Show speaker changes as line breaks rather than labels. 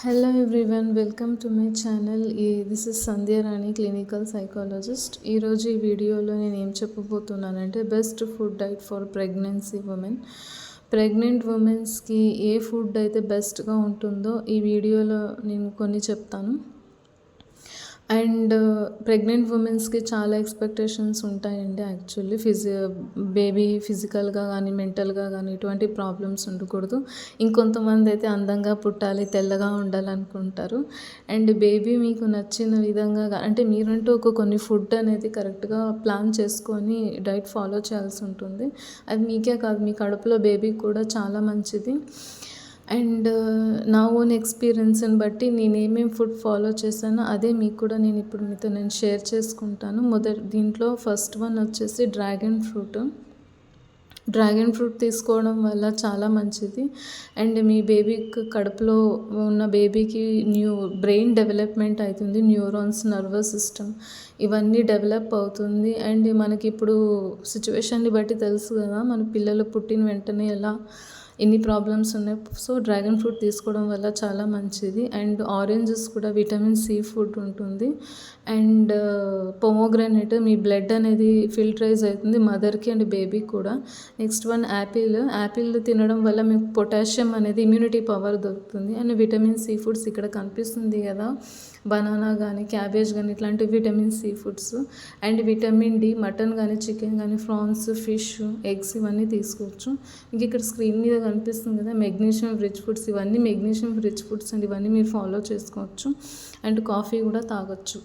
Hello everyone, welcome to my channel. This is Sandhya Rani, clinical psychologist. ఈరోజు ఈ వీడియోలో నేను ఏం చెప్పబోతున్నానంటే best food diet for pregnancy women. Pregnant ఉమెన్స్కి ఏ ఫుడ్ అయితే బెస్ట్గా ఉంటుందో ఈ వీడియోలో నేను కొన్ని చెప్తాను. అండ్ ప్రెగ్నెంట్ ఉమెన్స్కి చాలా ఎక్స్పెక్టేషన్స్ ఉంటాయండి. యాక్చువల్లీ బేబీ ఫిజికల్గా కానీ మెంటల్గా కానీ ఎటువంటి ప్రాబ్లమ్స్ ఉండకూడదు. ఇంకొంతమంది అయితే అందంగా పుట్టాలి, తెల్లగా ఉండాలనుకుంటారు. అండ్ బేబీ మీకు నచ్చిన విధంగా అంటే మీరంటూ కొన్ని ఫుడ్ అనేది కరెక్ట్గా ప్లాన్ చేసుకొని డైట్ ఫాలో చేయాల్సి ఉంటుంది. అది మీకే కాదు, మీ కడుపులో బేబీకి కూడా చాలా మంచిది. అండ్ నా ఓన్ ఎక్స్పీరియన్స్ని బట్టి నేను ఏమేమి ఫుడ్ ఫాలో చేశానో అదే మీకు కూడా నేను ఇప్పుడు మీతో షేర్ చేసుకుంటాను. దీంట్లో ఫస్ట్ వన్ వచ్చేసి డ్రాగన్ ఫ్రూట్ తీసుకోవడం వల్ల చాలా మంచిది. అండ్ మీ బేబీకి కడుపులో ఉన్న బేబీకి బ్రెయిన్ డెవలప్మెంట్ అవుతుంది, న్యూరాన్స్, నర్వస్ సిస్టమ్ ఇవన్నీ డెవలప్ అవుతుంది. అండ్ మనకి ఇప్పుడు సిచ్యువేషన్ని బట్టి తెలుసు కదా, మన పిల్లలు పుట్టిన వెంటనే ఎన్ని ప్రాబ్లమ్స్ ఉన్నాయి. సో డ్రాగన్ ఫ్రూట్ తీసుకోవడం వల్ల చాలా మంచిది. అండ్ ఆరెంజెస్ కూడా విటమిన్ సి ఫుడ్ ఉంటుంది. అండ్ పొమోగ్రానేట్ మీ బ్లడ్ అనేది ఫిల్టరైజ్ అవుతుంది మదర్కి అండ్ బేబీకి కూడా. నెక్స్ట్ వన్ యాపిల్ తినడం వల్ల మీకు పొటాషియం అనేది ఇమ్యూనిటీ పవర్ దొరుకుతుంది. అండ్ విటమిన్ సి ఫుడ్స్ ఇక్కడ కనిపిస్తుంది కదా, బనానా కానీ క్యాబేజ్ కానీ ఇట్లాంటి vitamin C foods. And vitamin D mutton కానీ చికెన్ కానీ ప్రాన్స్, ఫిష్, ఎగ్స్ ఇవన్నీ తీసుకోవచ్చు. ఇంక ఇక్కడ స్క్రీన్ మీద కనిపిస్తుంది కదా మెగ్నీషియం రిచ్ ఫుడ్స్, ఇవన్నీ మెగ్నీషియం రిచ్ ఫుడ్స్ అండ్ ఇవన్నీ మీరు ఫాలో చేసుకోవచ్చు. అండ్ కాఫీ కూడా తాగొచ్చు.